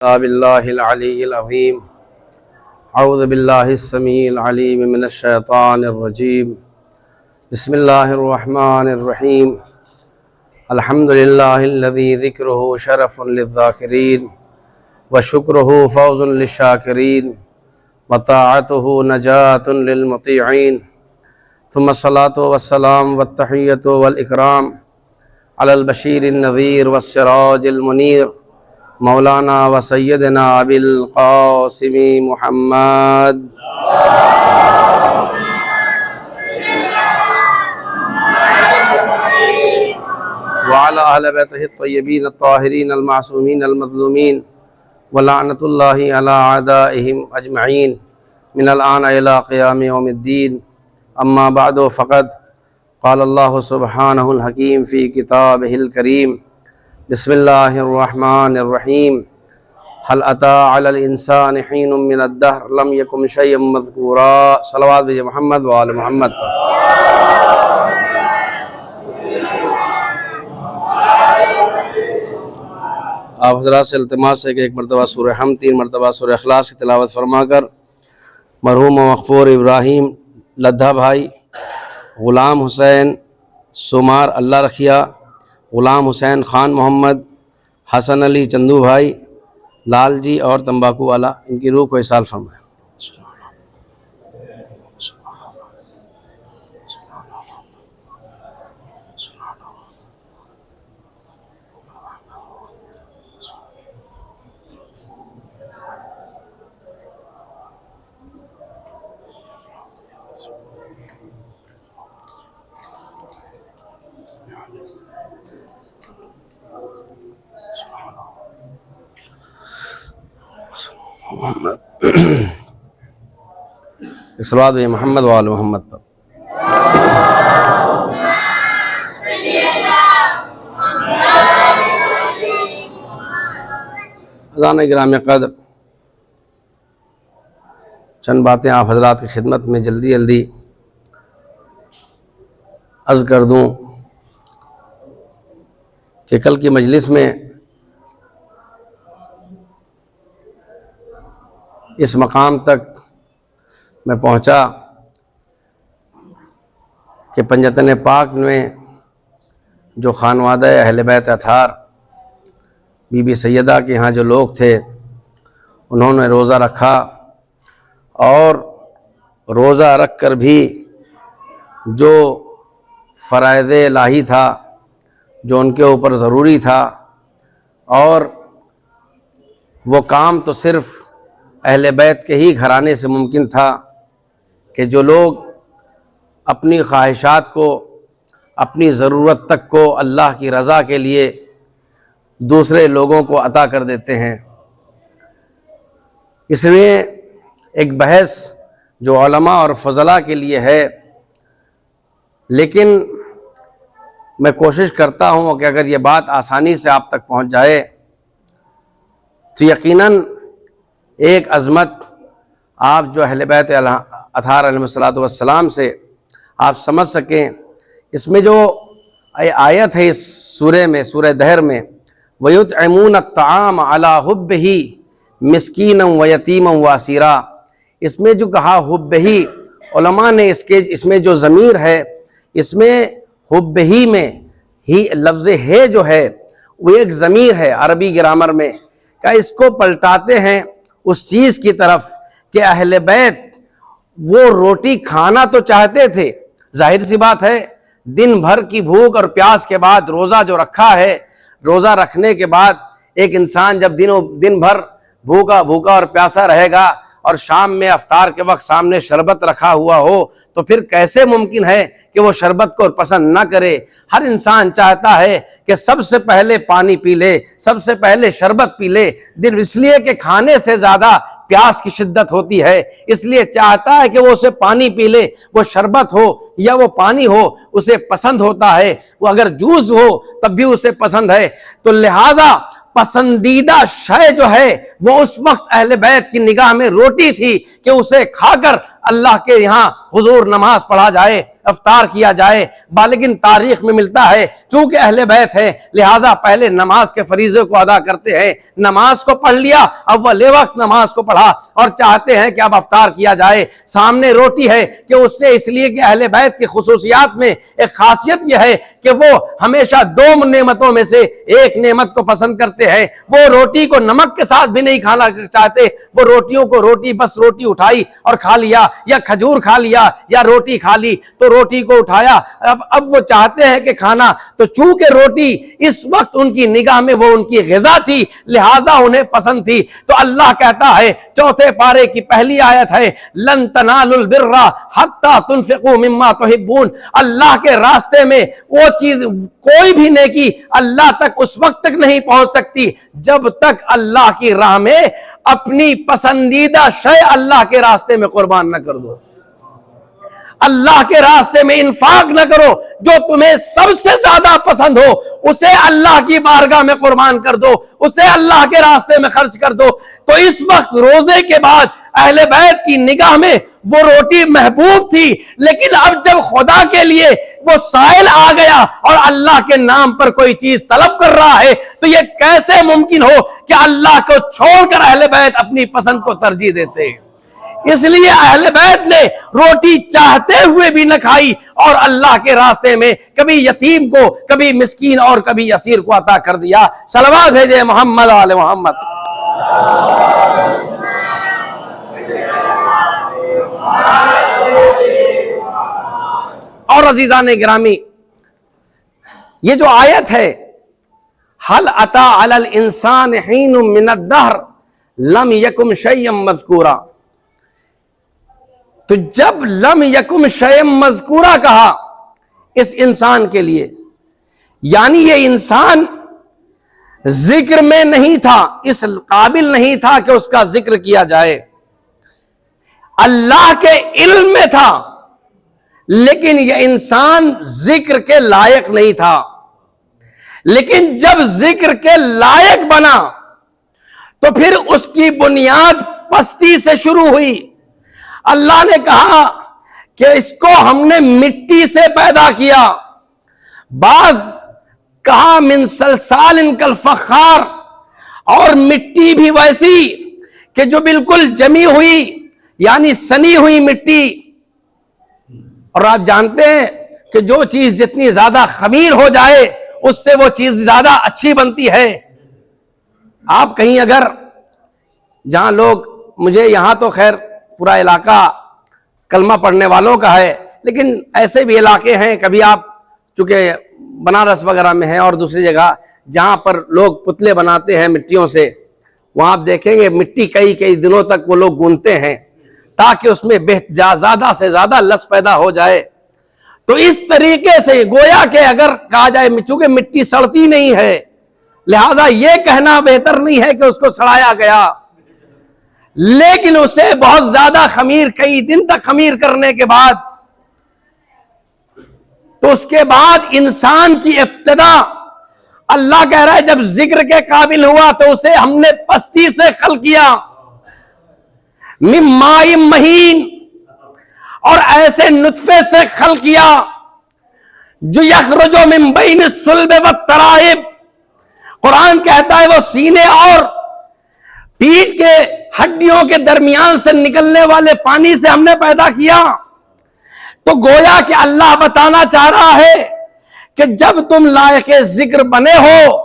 بالله العلي العظيم. أعوذ بالله السميع العليم من الشيطان الرجيم. بسم الله الرحمن الرحيم. الحمد لله الذي ذكره شرف للذاكرين وشكره فوز للشاكرين وطاعته نجاة للمطيعين. ثم الصلاة والسلام والتحية والإكرام على البشير النذير والسراج المنير مولانا و سیدنا ابی القاسم محمد وعلى اہل بیتہ الطیبین الطاہرین المعصومین المظلومین ولعنۃ اللہ علی اعدائہم اجمعین من الآن الی قیام یوم الدین. اما بعد فقد قال اللہ سبحانہ الحکیم فی کتابہ الکریم. بسم اللہ الرحمن الرحیم. هل اتى على الانسان حین من الدہر لم یکن شیئا مذکورا. صلوات بھیجئے محمد و آل محمد پر. آپ حضرات سے التماس ہے کہ ایک مرتبہ سورہ حمد، 3 مرتبہ سورہ اخلاص کی تلاوت فرما کر مرحوم و مغفور ابراہیم لدھا بھائی، غلام حسین سمار اللہ رکھیا، غلام حسین خان محمد، حسن علی چندو بھائی، لال جی اور تمباکو والا، ان کی روح کو اصال فرمائے. صلوات بھیجئے محمد و آل محمد پر. اذان گرامی قدر، چند باتیں آپ حضرات کی خدمت میں جلدی عرض کر دوں کہ کل کی مجلس میں اس مقام تک میں پہنچا کہ پنجتن پاک میں جو خانوادہ اہل بیت اطہار بی بی سیدہ کے ہاں جو لوگ تھے، انہوں نے روزہ رکھا، اور روزہ رکھ کر بھی جو فرائض الہی تھا، جو ان کے اوپر ضروری تھا، اور وہ کام تو صرف اہل بیت کے ہی گھرانے سے ممکن تھا کہ جو لوگ اپنی خواہشات کو، اپنی ضرورت تک کو اللہ کی رضا کے لیے دوسرے لوگوں کو عطا کر دیتے ہیں. اس میں ایک بحث جو علماء اور فضلاء کے لیے ہے، لیکن میں کوشش کرتا ہوں کہ اگر یہ بات آسانی سے آپ تک پہنچ جائے تو یقیناً ایک عظمت آپ جو اہل بیت اطہار علیہ السلام سے آپ سمجھ سکیں. اس میں جو آیت ہے اس سورہ میں، سورہ دہر میں، وَيُطْعِمُونَ الطَّعَامَ عَلَىٰ حُبِّهِ مِسْكِينًا وَيَتِيمًا وَأَسِيرًا. اس میں جو کہا حُبِّهِ، علماء نے اس میں جو ضمیر ہے، اس میں حُبِّهِ میں ہی لفظ ہے جو ہے وہ ایک ضمیر ہے عربی گرامر میں، کہ اس کو پلٹاتے ہیں اس چیز کی طرف کہ اہل بیت وہ روٹی کھانا تو چاہتے تھے. ظاہر سی بات ہے، دن بھر کی بھوک اور پیاس کے بعد روزہ جو رکھا ہے، روزہ رکھنے کے بعد ایک انسان جب دن بھر بھوکا اور پیاسا رہے گا، اور شام میں افطار کے وقت سامنے شربت رکھا ہوا ہو، تو پھر کیسے ممکن ہے کہ وہ شربت کو پسند نہ کرے؟ ہر انسان چاہتا ہے کہ سب سے پہلے پانی پی لے، سب سے پہلے شربت پی لے. دن اس لیے کہ کھانے سے زیادہ پیاس کی شدت ہوتی ہے، اس لیے چاہتا ہے کہ وہ اسے پانی پی لے، وہ شربت ہو یا وہ پانی ہو اسے پسند ہوتا ہے، وہ اگر جوس ہو تب بھی اسے پسند ہے. تو لہٰذا پسندیدہ شے جو ہے وہ اس وقت اہل بیت کی نگاہ میں روٹی تھی کہ اسے کھا کر اللہ کے یہاں حضور نماز پڑھا جائے، افطار کیا جائے، لیکن تاریخ میں ملتا ہے چونکہ اہل بیت ہے لہٰذا پہلے نماز کے فریضے کو ادا کرتے ہیں، نماز کو پڑھ لیا، اول وقت نماز کو پڑھا اور چاہتے ہیں کہ اب افطار کیا جائے، سامنے روٹی ہے کہ اس سے اس لیے کہ اہل بیت کی خصوصیات میں ایک خاصیت یہ ہے کہ وہ ہمیشہ دو نعمتوں میں سے ایک نعمت کو پسند کرتے ہیں، وہ روٹی کو نمک کے ساتھ بھی نہیں کھانا چاہتے، وہ روٹیوں کو بس روٹی اٹھائی اور کھا لیا، یا کھجور کھا لیا یا روٹی کھا لی تو روٹی کو اٹھایا، اب وہ چاہتے ہیں کہ کھانا، تو چونکہ روٹی اس وقت ان کی نگاہ میں وہ ان کی غذا تھی لہٰذا انہیں پسند تھی، تو اللہ کہتا ہے چوتھے پارے کی پہلی آیت ہے لن تنالوا البر حتی تنفقوا مما تحبون، اللہ کے راستے میں وہ چیز کوئی بھی نیکی اللہ تک اس وقت تک نہیں پہنچ سکتی جب تک اللہ کی راہ میں اپنی پسندیدہ شے اللہ کے راستے میں قربان نہ کر دو، اللہ کے راستے میں انفاق نہ کرو، جو تمہیں سب سے زیادہ پسند ہو اسے اللہ کی بارگاہ میں قربان کر دو، اسے اللہ کے راستے میں خرچ کر دو۔ تو اس وقت روزے کے بعد اہل بیت کی نگاہ میں وہ روٹی محبوب تھی، لیکن اب جب خدا کے لیے وہ سائل آ گیا اور اللہ کے نام پر کوئی چیز طلب کر رہا ہے تو یہ کیسے ممکن ہو کہ اللہ کو چھوڑ کر اہل بیت اپنی پسند کو ترجیح دیتے ہیں؟ اس لیے اہل بیت نے روٹی چاہتے ہوئے بھی نہ کھائی اور اللہ کے راستے میں کبھی یتیم کو، کبھی مسکین اور کبھی اسیر کو عطا کر دیا۔ صلوات بھیجے محمد آل محمد۔ اور عزیزان گرامی، یہ جو آیت ہے حل اتی علی الانسان حین من الدہر لم یکن شیئا مذکورا، تو جب لم یکن شیئا مذکورا کہا اس انسان کے لیے، یعنی یہ انسان ذکر میں نہیں تھا، اس قابل نہیں تھا کہ اس کا ذکر کیا جائے، اللہ کے علم میں تھا لیکن یہ انسان ذکر کے لائق نہیں تھا، لیکن جب ذکر کے لائق بنا تو پھر اس کی بنیاد پستی سے شروع ہوئی۔ اللہ نے کہا کہ اس کو ہم نے مٹی سے پیدا کیا، بعض کہا من صلصال کالفخار، اور مٹی بھی ویسی کہ جو بالکل جمی ہوئی یعنی سنی ہوئی مٹی، اور آپ جانتے ہیں کہ جو چیز جتنی زیادہ خمیر ہو جائے اس سے وہ چیز زیادہ اچھی بنتی ہے۔ آپ کہیں اگر جہاں لوگ، مجھے یہاں تو خیر پورا علاقہ کلمہ پڑھنے والوں کا ہے، لیکن ایسے بھی علاقے ہیں، کبھی آپ چونکہ بنارس وغیرہ میں ہیں اور دوسری جگہ جہاں پر لوگ پتلے بناتے ہیں مٹیوں سے، وہاں آپ دیکھیں گے مٹی کئی دنوں تک وہ لوگ گونتے ہیں تاکہ اس میں زیادہ سے زیادہ لس پیدا ہو جائے۔ تو اس طریقے سے گویا کہ اگر کہا جائے چونکہ مٹی سڑتی نہیں ہے لہٰذا یہ کہنا بہتر نہیں ہے کہ اس کو سڑایا گیا، لیکن اسے بہت زیادہ خمیر، کئی دن تک خمیر کرنے کے بعد، تو اس کے بعد انسان کی ابتدا اللہ کہہ رہا ہے جب ذکر کے قابل ہوا تو اسے ہم نے پستی سے خلق کیا، من ماء مہین، اور ایسے نطفے سے خلق کیا جو یخرج من بین الصلب والترائب، قرآن کہتا ہے وہ سینے اور پیٹ کے ہڈیوں کے درمیان سے نکلنے والے پانی سے ہم نے پیدا کیا۔ تو گویا کہ اللہ بتانا چاہ رہا ہے کہ جب تم لائق ذکر بنے ہو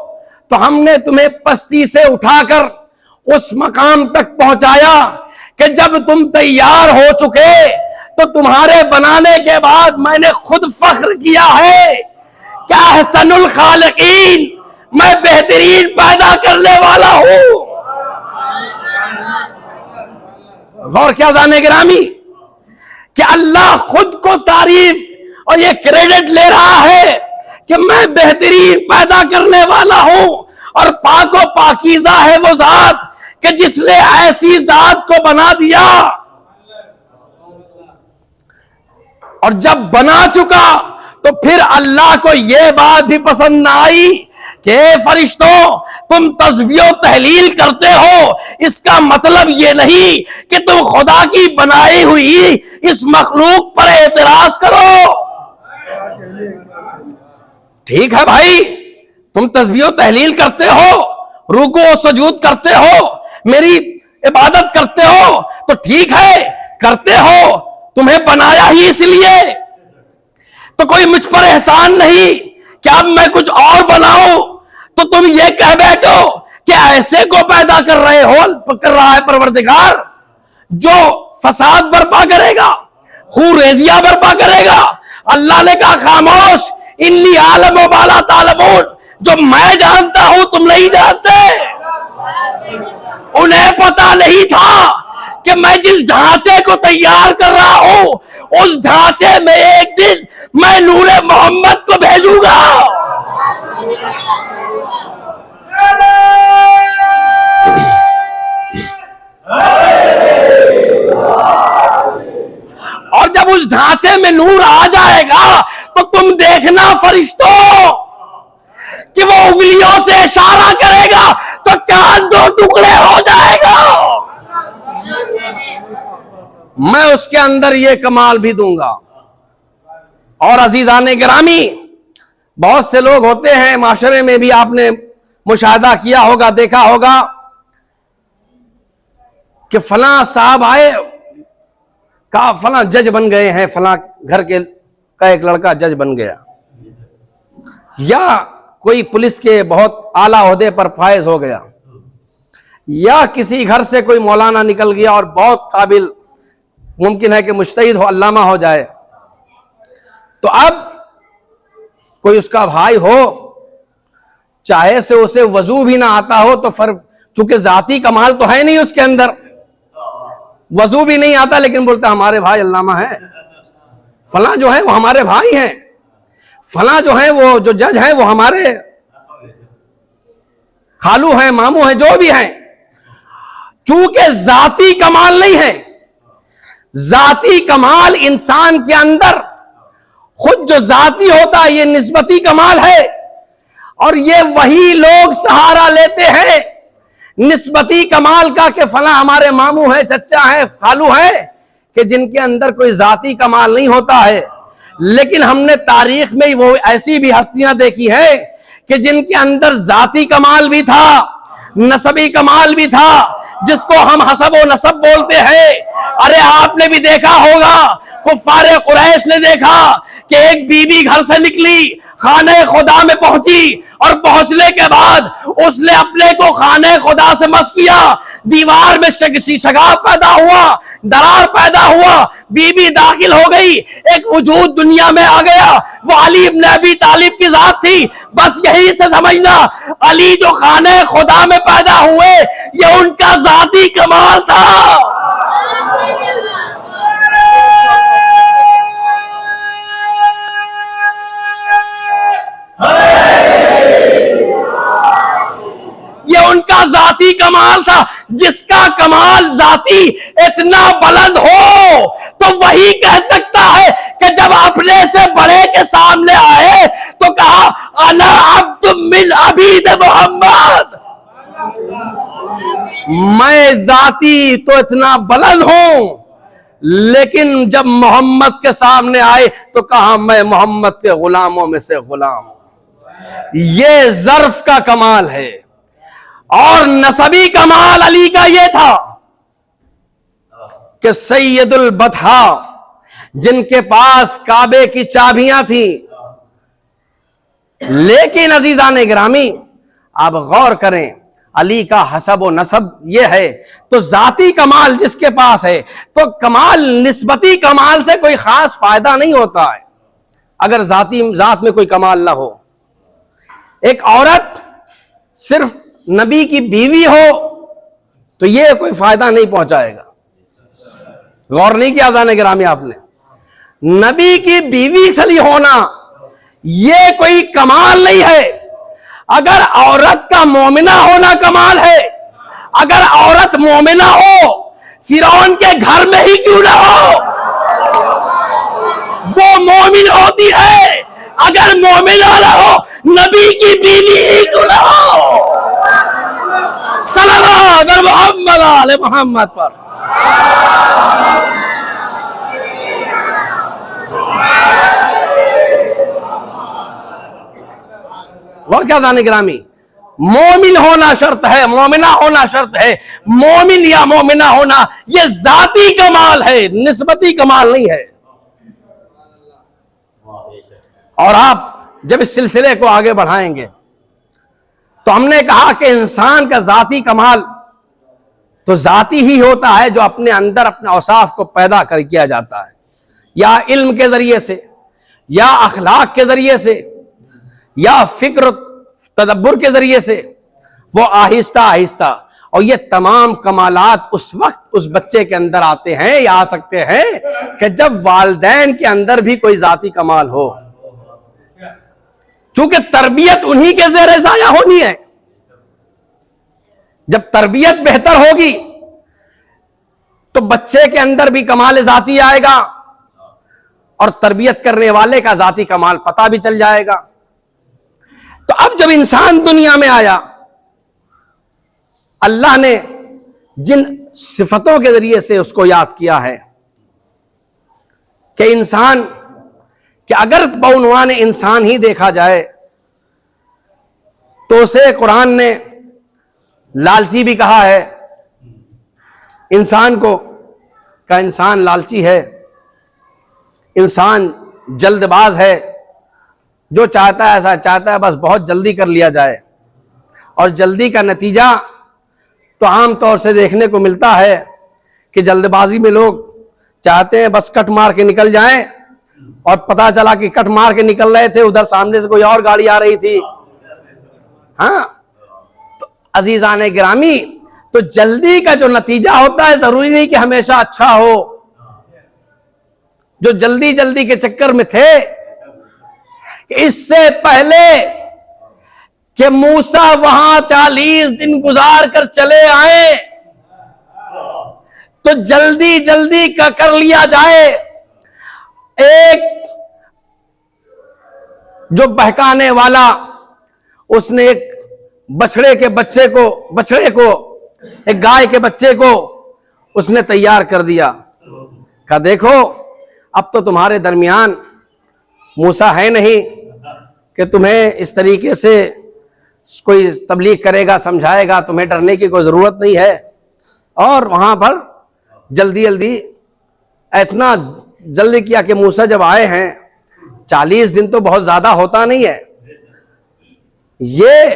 تو ہم نے تمہیں پستی سے اٹھا کر اس مقام تک پہنچایا کہ جب تم تیار ہو چکے تو تمہارے بنانے کے بعد میں نے خود فخر کیا ہے کہ احسن الخالقین، میں بہترین پیدا کرنے والا ہوں۔ غور کیا جانے گرامی کہ اللہ خود کو تعریف اور یہ کریڈٹ لے رہا ہے کہ میں بہترین پیدا کرنے والا ہوں، اور پاک و پاکیزہ ہے وہ ذات کہ جس نے ایسی ذات کو بنا دیا، اور جب بنا چکا تو پھر اللہ کو یہ بات بھی پسند نہ آئی کہ فرشتوں تم تسبیح و تحلیل کرتے ہو، اس کا مطلب یہ نہیں کہ تم خدا کی بنائی ہوئی اس مخلوق پر اعتراض کرو۔ ٹھیک ہے بھائی، تم تسبیح و تحلیل کرتے ہو، رکوع و سجود کرتے ہو، میری عبادت کرتے ہو تو ٹھیک ہے، کرتے ہو، تمہیں بنایا ہی اس لیے، تو کوئی مجھ پر احسان نہیں کہ اب میں کچھ اور بناؤں تو تم یہ کہہ بیٹھو کہ ایسے کو پیدا کر رہا ہے پروردگار جو فساد برپا کرے گا، خون ریزیاں برپا کرے گا۔ اللہ نے کہا خاموش، انی عالم و بالا تعلمون، جو میں جانتا ہوں تم نہیں جانتے۔ انہیں پتا نہیں تھا کہ میں جس ڈھانچے کو تیار کر رہا ہوں اس ڈھانچے میں ایک دن میں نور محمد کو بھیجوں گا۔ اور جب اس ڈھانچے میں نور آ جائے گا تو تم دیکھنا فرشتوں کہ وہ انگلیوں سے اشارہ کرے گا تو چاند دو ٹکڑے ہو جائے گا۔ میں اس کے اندر یہ کمال بھی دوں گا۔ اور عزیزان گرامی، بہت سے لوگ ہوتے ہیں معاشرے میں بھی، آپ نے مشاہدہ کیا ہوگا، دیکھا ہوگا کہ فلاں صاحب آئے، کہا فلاں جج بن گئے ہیں، فلاں گھر کا ایک لڑکا جج بن گیا، یا کوئی پولیس کے بہت اعلیٰ عہدے پر فائز ہو گیا، یا کسی گھر سے کوئی مولانا نکل گیا اور بہت قابل، ممکن ہے کہ مجتہد ہو، علامہ ہو جائے۔ تو اب کوئی اس کا بھائی ہو، چاہے سے اسے وضو بھی نہ آتا ہو تو چونکہ ذاتی کمال تو ہے نہیں اس کے اندر، وضو بھی نہیں آتا لیکن بولتا ہمارے بھائی علامہ ہیں، فلاں جو ہے وہ ہمارے بھائی ہیں، فلاں جو ہیں وہ جو جج ہیں وہ ہمارے خالو ہیں، ماموں ہیں، جو بھی ہیں۔ چونکہ ذاتی کمال نہیں ہے، ذاتی کمال انسان کے اندر خود جو ذاتی ہوتا ہے یہ نسبتی کمال ہے، اور یہ وہی لوگ سہارا لیتے ہیں نسبتی کمال کا کہ فلاں ہمارے ماموں ہیں، چچا ہیں، خالو ہیں، کہ جن کے اندر کوئی ذاتی کمال نہیں ہوتا ہے۔ لیکن ہم نے تاریخ میں وہ ایسی بھی ہستیاں دیکھی ہیں کہ جن کے اندر ذاتی کمال بھی تھا، نسبی کمال بھی تھا، جس کو ہم حسب و نسب بولتے ہیں۔ ارے آپ نے بھی دیکھا ہوگا، کفار قریش نے دیکھا کہ ایک بی بی گھر سے نکلی، خانہ خدا میں پہنچی، اور پہنچنے کے بعد اس نے اپنے کو خانہ خدا سے مس کیا، دیوار میں شگاف پیدا ہوا، درار پیدا ہوا، بی بی داخل ہو گئی، ایک وجود دنیا میں آ گیا، وہ علی ابن ابی طالب کی ذات تھی۔ بس یہی سے سمجھنا، علی جو خانہ خدا میں پیدا ہوئے یہ ان کا ذاتی کمال تھا۔ یہ ان کا ذاتی کمال تھا۔ جس کا کمال ذاتی اتنا بلند ہو تو وہی کہہ سکتا ہے کہ جب اپنے سے بڑے کے سامنے آئے تو کہا انا عبد من عبید محمد، میں ذاتی تو اتنا بلند ہوں لیکن جب محمد کے سامنے آئے تو کہا میں محمد کے غلاموں میں سے غلام ہوں۔ یہ ظرف کا کمال ہے۔ اور نسبی کمال علی کا یہ تھا کہ سید البطحا، جن کے پاس کعبے کی چابیاں تھیں، لیکن عزیزان گرامی آپ غور کریں، علی کا حسب و نسب یہ ہے تو ذاتی کمال جس کے پاس ہے، تو کمال نسبتی کمال سے کوئی خاص فائدہ نہیں ہوتا ہے اگر ذات میں کوئی کمال نہ ہو۔ ایک عورت صرف نبی کی بیوی ہو تو یہ کوئی فائدہ نہیں پہنچائے گا۔ غور نہیں کیا عزیزان گرامی آپ نے، نبی کی بیوی صلی ہونا یہ کوئی کمال نہیں ہے۔ اگر عورت کا مومنہ ہونا کمال ہے، اگر عورت مومنہ ہو فرعون کے گھر میں ہی کیوں نہ ہو، وہ مومن ہوتی ہے اگر مومنہ رہو نبی کی بیوی ہی کیوں نہ ہو. صلی اللہ علیہ محمد علیہ محمد پر. اور کیا زانے گرامی، مومن ہونا شرط ہے، مومنہ ہونا شرط ہے. مومن یا مومنہ ہونا یہ ذاتی کمال ہے، نسبتی کمال نہیں ہے. اور آپ جب اس سلسلے کو آگے بڑھائیں گے تو ہم نے کہا کہ انسان کا ذاتی کمال تو ذاتی ہی ہوتا ہے جو اپنے اندر اپنے اوصاف کو پیدا کر کیا جاتا ہے، یا علم کے ذریعے سے، یا اخلاق کے ذریعے سے، یا فکر تدبر کے ذریعے سے. وہ آہستہ آہستہ، اور یہ تمام کمالات اس وقت اس بچے کے اندر آتے ہیں یا آ سکتے ہیں کہ جب والدین کے اندر بھی کوئی ذاتی کمال ہو، چونکہ تربیت انہی کے زیر سایہ ہونی ہے. جب تربیت بہتر ہوگی تو بچے کے اندر بھی کمال ذاتی آئے گا اور تربیت کرنے والے کا ذاتی کمال پتہ بھی چل جائے گا. تو اب جب انسان دنیا میں آیا، اللہ نے جن صفتوں کے ذریعے سے اس کو یاد کیا ہے کہ انسان، کہ اگر بعنوان انسان ہی دیکھا جائے تو اسے قرآن نے لالچی بھی کہا ہے. انسان کو کا انسان لالچی ہے، انسان جلد باز ہے، جو چاہتا ہے ایسا چاہتا ہے بس بہت جلدی کر لیا جائے. اور جلدی کا نتیجہ تو عام طور سے دیکھنے کو ملتا ہے کہ جلد بازی میں لوگ چاہتے ہیں بس کٹ مار کے نکل جائیں، اور پتہ چلا کہ کٹ مار کے نکل رہے تھے ادھر سامنے سے کوئی اور گاڑی آ رہی تھی. ہاں تو عزیزان گرامی، تو جلدی کا جو نتیجہ ہوتا ہے ضروری نہیں کہ ہمیشہ اچھا ہو. جو جلدی جلدی کے چکر میں تھے، اس سے پہلے کہ موسیٰ وہاں 40 دن گزار کر چلے آئے تو جلدی جلدی کا کر لیا جائے. ایک جو بہکانے والا، اس نے ایک بچڑے کو ایک گائے کے بچے کو اس نے تیار کر دیا. کہا دیکھو اب تو تمہارے درمیان موسیٰ ہے نہیں کہ تمہیں اس طریقے سے کوئی تبلیغ کرے گا، سمجھائے گا، تمہیں ڈرنے کی کوئی ضرورت نہیں ہے. اور وہاں پر جلدی جلدی اتنا جلدی کیا کہ موسیٰ جب آئے ہیں 40 دن تو بہت زیادہ ہوتا نہیں ہے. یہ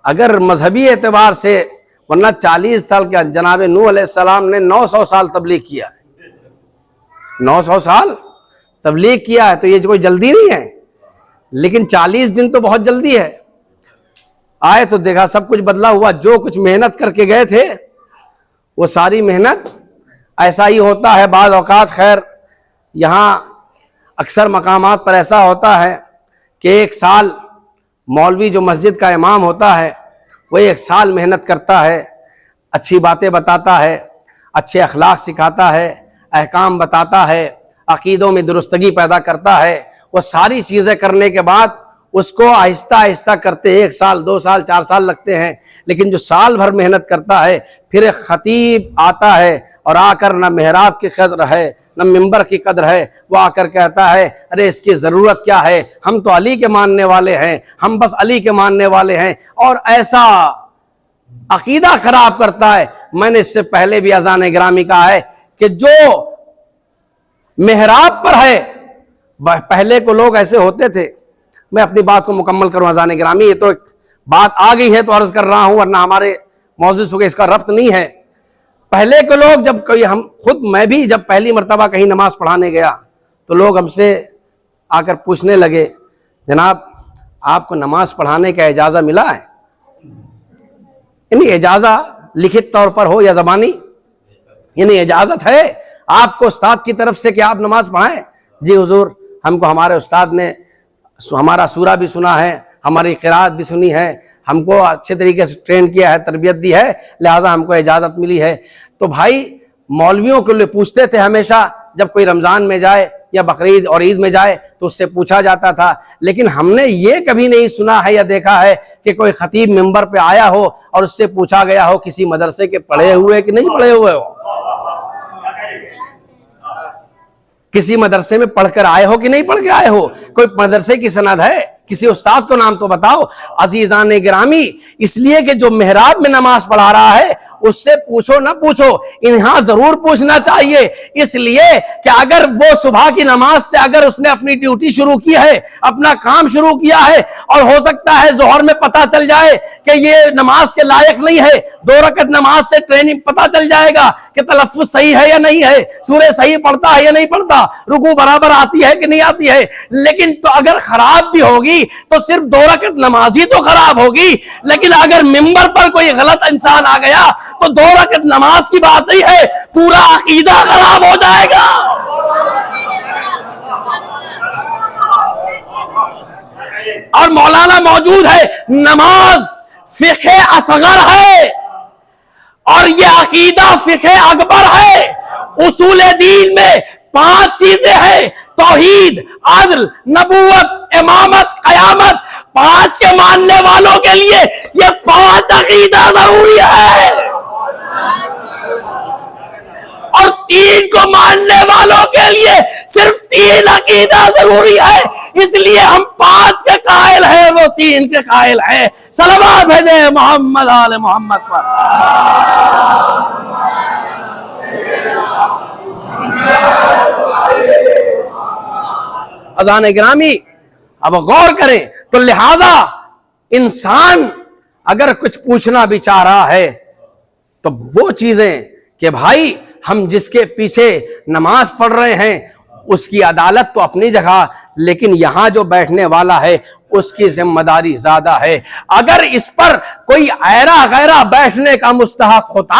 اگر مذہبی اعتبار سے، ورنہ 40 سال کا جناب نوح علیہ السلام نے 900 سال تبلیغ کیا ہے، 900 سال تبلیغ کیا ہے، تو یہ کوئی جلدی نہیں ہے. لیکن 40 دن تو بہت جلدی ہے. آئے تو دیکھا سب کچھ بدلا ہوا. جو کچھ محنت کر کے گئے تھے وہ ساری محنت، ایسا ہی ہوتا ہے بعض اوقات. خیر یہاں اکثر مقامات پر ایسا ہوتا ہے کہ 1 سال مولوی جو مسجد کا امام ہوتا ہے وہ 1 سال محنت کرتا ہے، اچھی باتیں بتاتا ہے، اچھے اخلاق سکھاتا ہے، احکام بتاتا ہے، عقیدوں میں درستگی پیدا کرتا ہے. وہ ساری چیزیں کرنے کے بعد اس کو آہستہ آہستہ کرتے 1 سال 2 سال 4 سال لگتے ہیں. لیکن جو سال بھر محنت کرتا ہے، پھر ایک خطیب آتا ہے اور آ کر نہ محراب کی قدر ہے نہ ممبر کی قدر ہے، وہ آ کر کہتا ہے ارے اس کی ضرورت کیا ہے، ہم تو علی کے ماننے والے ہیں، ہم بس علی کے ماننے والے ہیں. اور ایسا عقیدہ خراب کرتا ہے. میں نے اس سے پہلے بھی اذان گرامی کہا ہے کہ جو محراب پر ہے، پہلے کو لوگ ایسے ہوتے تھے. میں اپنی بات کو مکمل کروں اذان گرامی، یہ تو ایک بات آ گئی ہے تو عرض کر رہا ہوں، ورنہ ہمارے موضوع سے اس کا ربط نہیں ہے. پہلے کے لوگ جب کوئی، میں بھی جب پہلی مرتبہ کہیں نماز پڑھانے گیا تو لوگ ہم سے آ کر پوچھنے لگے جناب آپ کو نماز پڑھانے کا اجازہ ملا ہے؟ یعنی اجازہ لکھت طور پر ہو یا زبانی، یعنی اجازت ہے آپ کو استاد کی طرف سے کہ آپ نماز پڑھائیں؟ جی حضور، ہم کو ہمارے استاد نے ہمارا سورہ بھی سنا ہے، ہماری قرات بھی سنی ہے، ہم کو اچھے طریقے سے ٹرین کیا ہے، تربیت دی ہے، لہٰذا ہم کو اجازت ملی ہے. تو بھائی مولویوں کے لیے پوچھتے تھے ہمیشہ جب کوئی رمضان میں جائے یا بقرعید اور عید میں جائے تو اس سے پوچھا جاتا تھا. لیکن ہم نے یہ کبھی نہیں سنا ہے یا دیکھا ہے کہ کوئی خطیب منبر پہ آیا ہو اور اس سے پوچھا گیا ہو کسی مدرسے کے پڑھے ہوئے کہ نہیں پڑھے ہوئے ہو, کسی مدرسے میں پڑھ کر آئے ہو کہ نہیں پڑھ کے آئے ہو, کوئی مدرسے کی سند ہے, کسی استاد کو نام تو بتاؤ. عزیزان گرامی, اس لیے کہ جو محراب میں نماز پڑھا رہا ہے اس سے پوچھو نہ پوچھو, یہاں ضرور پوچھنا چاہیے, اس لیے کہ اگر وہ صبح کی نماز سے اگر اس نے اپنی ڈیوٹی شروع کی ہے, اپنا کام شروع کیا ہے, اور ہو سکتا ہے ظہر میں پتہ چل جائے کہ یہ نماز کے لائق نہیں ہے, 2 رکعت نماز سے ٹریننگ پتہ چل جائے گا کہ تلفظ صحیح ہے یا نہیں ہے, سورہ صحیح پڑھتا ہے یا نہیں پڑھتا, رکوع برابر آتی ہے کہ نہیں آتی ہے, لیکن تو اگر خراب بھی ہوگی تو صرف 2 رکعت نماز ہی تو خراب ہوگی. لیکن اگر منبر پر کوئی غلط انسان آ گیا تو 2 رکعت نماز کی بات نہیں ہے, پورا عقیدہ خراب ہو جائے گا. اور مولانا موجود ہے, نماز فقہ اصغر ہے اور یہ عقیدہ فقہ اکبر ہے. اصول دین میں 5 چیزیں ہیں, توحید, عدل, نبوت, امامت, قیامت. 5 کے ماننے والوں کے لیے یہ 5 عقیدہ ضروری ہے, اور 3 کو ماننے والوں کے لیے صرف 3 عقیدہ ضروری ہے. اس لیے ہم 5 کے قائل ہیں, وہ 3 کے قائل ہیں. صلوات بھیجیں محمد آل محمد پر. اذان گرامی, اب غور کریں تو لہذا انسان اگر کچھ پوچھنا بھی چاہ رہا ہے تو وہ چیزیں کہ بھائی ہم جس کے پیچھے نماز پڑھ رہے ہیں اس کی عدالت تو اپنی جگہ, لیکن یہاں جو بیٹھنے والا ہے اس کی ذمہ داری زیادہ ہے. اگر اس پر کوئی ایرا غیرہ بیٹھنے کا مستحق ہوتا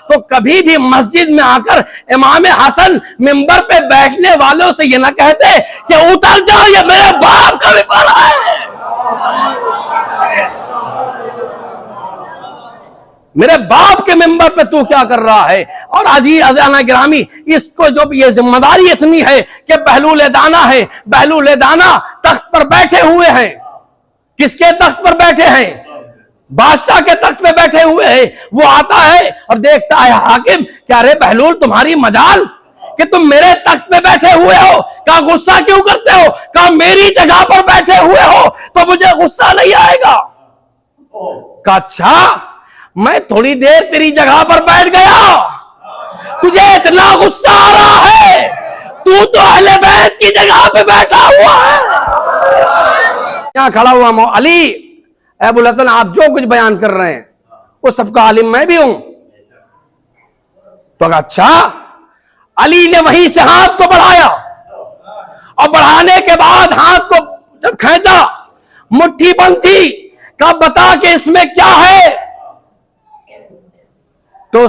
تو کبھی بھی مسجد میں آ کر امام حسن منبر پہ بیٹھنے والوں سے یہ نہ کہتے کہ اتر جاؤ, یہ میرے باپ کا منبر ہے, میرے باپ کے منبر پہ تو کیا کر رہا ہے. اور عزیزانہ گرامی, اس کو جو یہ ذمہ داری اتنی ہے کہ بہلول دانا ہے, بہلول دانا تخت پر بیٹھے ہوئے ہیں. کس کے تخت پر بیٹھے ہیں؟ بادشاہ کے تخت پہ بیٹھے ہوئے ہیں. وہ آتا ہے اور دیکھتا ہے حاکم, کیا رے بہلول تمہاری مجال کہ تم میرے تخت پہ بیٹھے ہوئے ہو, کہا غصہ کیوں کرتے ہو, کہا میری جگہ پر بیٹھے ہوئے ہو تو مجھے غصہ نہیں آئے گا. کہا اچھا, میں تھوڑی دیر تیری جگہ پر بیٹھ گیا, تجھے اتنا غصہ آ رہا ہے, تو اہل بیت کی جگہ پہ بیٹھا ہوا ہے. یہاں کھڑا ہوا علی, ابو الحسن آپ جو کچھ بیان کر رہے ہیں وہ سب کا عالم میں بھی ہوں. تو کہا اچھا. علی نے وہیں سے ہاتھ کو بڑھایا, اور بڑھانے کے بعد ہاتھ کو جب کھینچا مٹھی بند تھی, کہا بتا کہ اس میں کیا ہے. تو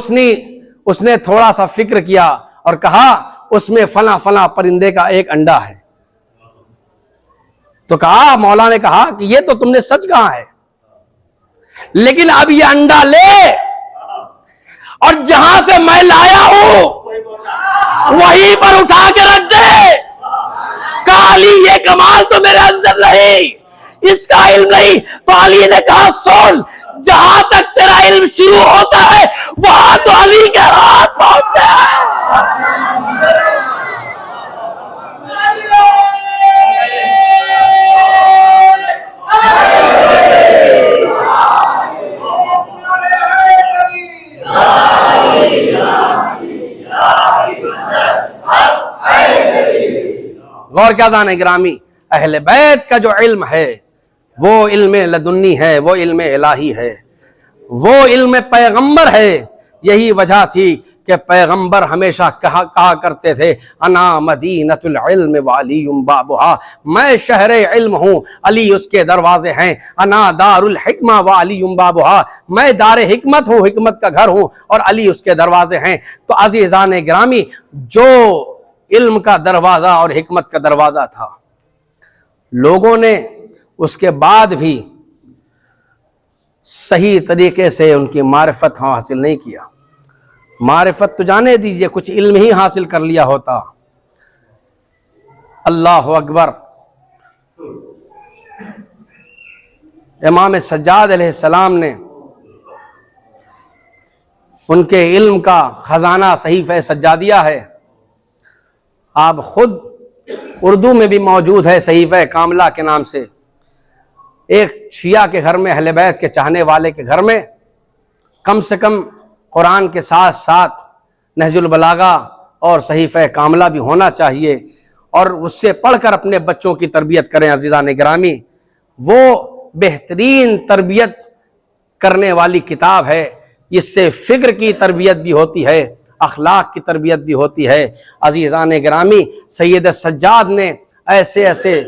اس نے تھوڑا سا فکر کیا اور کہا اس میں فلاں فلاں پرندے کا ایک انڈا ہے. تو کہا, مولا نے کہا کہ یہ تو تم نے سچ کہا ہے, لیکن اب یہ انڈا لے اور جہاں سے میں لایا ہوں وہیں پر اٹھا کے رکھ دے. کہا علی یہ کمال تو میرے اندر نہیں, اس کا علم نہیں. تو علی نے کہا سن, جہاں تک تیرا علم شروع ہوتا ہے وہاں تو علی کے ہاتھ پہنچتے ہیں. غور کیا جانے گرامی, اہل بیت کا جو علم ہے وہ علم لدنی ہے, وہ علم الہی ہے, وہ علم پیغمبر ہے. یہی وجہ تھی کہ پیغمبر ہمیشہ کہا کرتے تھے انا مدینۃ العلم وعلی بابھا, میں شہر علم ہوں, علی اس کے دروازے ہیں. انا دار الحکمہ وعلی بابھا, میں دار حکمت ہوں, حکمت کا گھر ہوں, اور علی اس کے دروازے ہیں. تو عزیزان گرامی, جو علم کا دروازہ اور حکمت کا دروازہ تھا, لوگوں نے اس کے بعد بھی صحیح طریقے سے ان کی معرفت حاصل نہیں کیا. معرفت تو جانے دیجئے, کچھ علم ہی حاصل کر لیا ہوتا اللہ اکبر۔ امام سجاد علیہ السلام نے ان کے علم کا خزانہ صحیفہ سجادیہ ہے، آپ خود اردو میں بھی موجود ہے صحیفہ کاملہ کے نام سے۔ ایک شیعہ کے گھر میں، اہل بیت کے چاہنے والے کے گھر میں کم سے کم قرآن کے ساتھ ساتھ نہج البلاغہ اور صحیفہ کاملہ بھی ہونا چاہیے، اور اس سے پڑھ کر اپنے بچوں کی تربیت کریں۔ عزیزان گرامی، وہ بہترین تربیت کرنے والی کتاب ہے، اس سے فکر کی تربیت بھی ہوتی ہے، اخلاق کی تربیت بھی ہوتی ہے۔ عزیزان گرامی، سید سجاد نے ایسے ایسے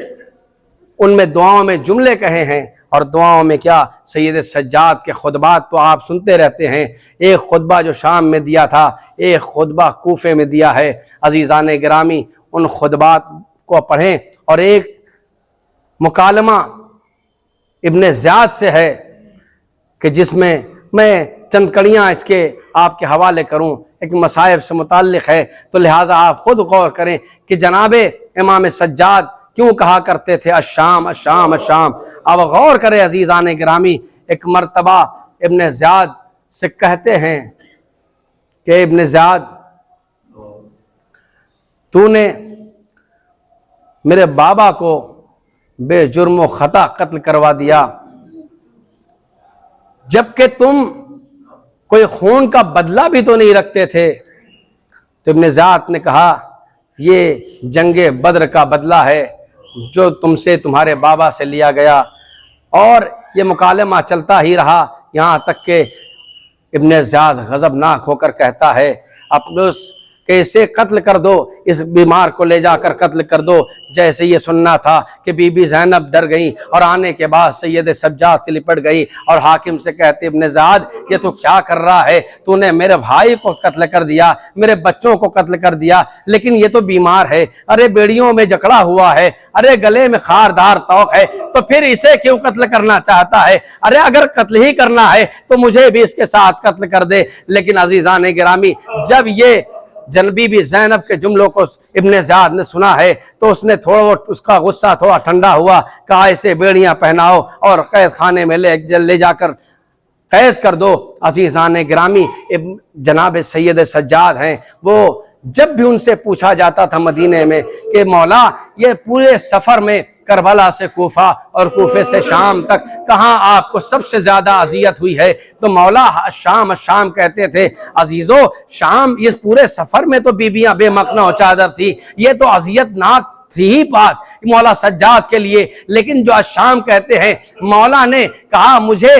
ان میں دعاؤں میں جملے کہے ہیں، اور دعاؤں میں کیا، سید سجاد کے خطبات تو آپ سنتے رہتے ہیں۔ ایک خطبہ جو شام میں دیا تھا، ایک خطبہ کوفے میں دیا ہے۔ عزیزان گرامی، ان خطبات کو پڑھیں، اور ایک مکالمہ ابن زیاد سے ہے کہ جس میں میں چند کڑیاں اس کے آپ کے حوالے کروں، ایک مصائب سے متعلق ہے، تو لہٰذا آپ خود غور کریں کہ جناب امام سجاد کیوں کہا کرتے تھے الشام الشام الشام۔ اب غور کریں عزیزان گرامی، ایک مرتبہ ابن زیاد سے کہتے ہیں کہ ابن زیاد، تو نے میرے بابا کو بے جرم و خطا قتل کروا دیا، جبکہ تم کوئی خون کا بدلہ بھی تو نہیں رکھتے تھے۔ تو ابن زیاد نے کہا، یہ جنگ بدر کا بدلہ ہے جو تم سے تمہارے بابا سے لیا گیا۔ اور یہ مکالمہ چلتا ہی رہا، یہاں تک کہ ابن زیاد غضبناک ہو کر کہتا ہے، اپنے کہ اسے قتل کر دو، اس بیمار کو لے جا کر قتل کر دو۔ جیسے یہ سننا تھا کہ بی بی زینب ڈر گئیں، اور آنے کے بعد سید سجاد سے لپٹ گئی، اور حاکم سے کہتے، ابن زیاد یہ تو کیا کر رہا ہے، تو نے میرے بھائی کو قتل کر دیا، میرے بچوں کو قتل کر دیا، لیکن یہ تو بیمار ہے، ارے بیڑیوں میں جکڑا ہوا ہے، ارے گلے میں خاردار توق ہے، تو پھر اسے کیوں قتل کرنا چاہتا ہے؟ ارے اگر قتل ہی کرنا ہے تو مجھے بھی اس کے ساتھ قتل کر دے۔ لیکن عزیزان گرامی، جب یہ بی بی زینب کے جملوں کو ابن زیاد نے سنا ہے تو اس نے اس کا غصہ تھوڑا ٹھنڈا ہوا، کہا اسے بیڑیاں پہناؤ اور قید خانے میں لے جا کر قید کر دو۔ عزیزان گرامی، جناب سید سجاد ہیں، وہ جب بھی ان سے پوچھا جاتا تھا مدینے میں کہ مولا یہ پورے سفر میں کربلا سے کوفہ اور کوفے سے شام تک کہاں آپ کو سب سے زیادہ اذیت ہوئی ہے، تو مولا شام شام کہتے تھے۔ عزیزو، شام اس پورے سفر میں تو بیبیاں بے مخنہ و چادر تھی، یہ تو اذیت ناک تھی ہی بات مولا سجاد کے لیے، لیکن جو شام کہتے ہیں، مولا نے کہا مجھے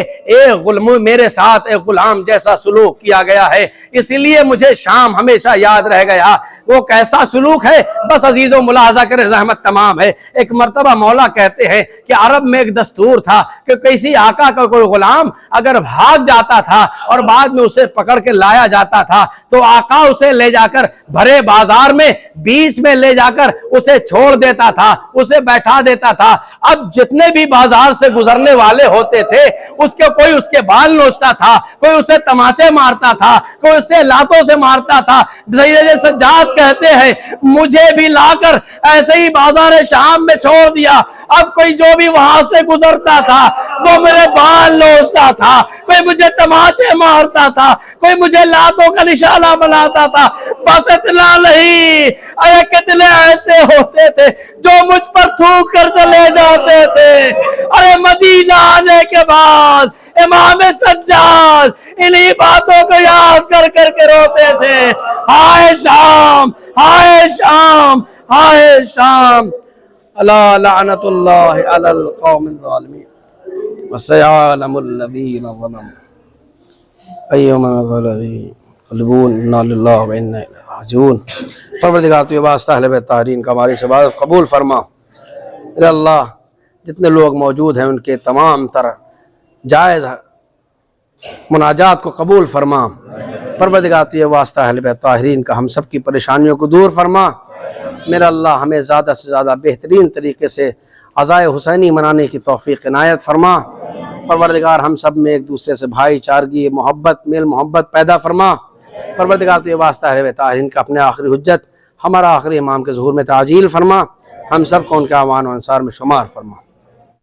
میرے ساتھ ایک غلام جیسا سلوک کیا گیا ہے، اسی لیے مجھے شام ہمیشہ یاد رہ گیا۔ وہ کیسا سلوک ہے، بس عزیزو ملاحظہ کرے، زحمت تمام ہے۔ ایک مرتبہ مولا کہتے ہیں کہ عرب میں ایک دستور تھا کہ کسی آقا کا کوئی غلام اگر بھاگ جاتا تھا اور بعد میں اسے پکڑ کے لایا جاتا تھا تو آقا اسے لے جا کر بھرے بازار میں بیچ میں لے جا کر اسے چھوڑ دیتا تھا، اسے بیٹھا دیتا تھا۔ اب جتنے بھی بازار سے گزرنے والے ہوتے تھے، کوئی اس کے بال نوچتا تھا، کوئی اسے تماچے مارتا تھا، کوئی اسے لاتوں سے مارتا تھا۔ سید سجاد کہتے ہیں مجھے بھی لا کر ایسے ہی بازار شام میں چھوڑ دیا۔ اب کوئی جو بھی وہاں سے گزرتا تھا وہ میرے بال نوچتا تھا، کوئی مجھے تماچے مارتا تھا، کوئی مجھے لاتوں کا نشانہ بناتا تھا۔ بس اتنا نہیں، ارے کتنے ایسے ہوتے تھے جو مجھ پر تھوک کر چلے جاتے تھے۔ ارے مدینہ آنے کے بعد امام سجاد انہی باتوں کو یاد کر کر کے روتے تھے، ہائے شام، ہائے شام، ہائے شام، الا لعنت اللہ علی القوم الظالمین وسيعلم الذین ظلموا ایما غلبون انا للہ وانا الیہ راجعون۔ پروردگار تو یہ واسطہ اہل بیت طاہرین کا ہماری سے عبادت قبول فرما۔ اے اللہ، جتنے لوگ موجود ہیں ان کے تمام تر جائز مناجات کو قبول فرما۔ پروردگار تو یہ واسطہ اہل بیت طاہرین کا ہم سب کی پریشانیوں کو دور فرما۔ میرا اللہ، ہمیں زیادہ سے زیادہ بہترین طریقے سے عزائے حسینی منانے کی توفیق عنایت فرما۔ پروردگار ہم سب میں ایک دوسرے سے بھائی چارگی، محبت، میل محبت پیدا فرما۔ پروردگار تو یہ واسطہ اہل بیت طاہرین کا اپنے آخری حجت ہمارا آخری امام کے ظہور میں تعجیل فرما، ہم سب کو ان کے اعوان و انصار میں شمار فرما۔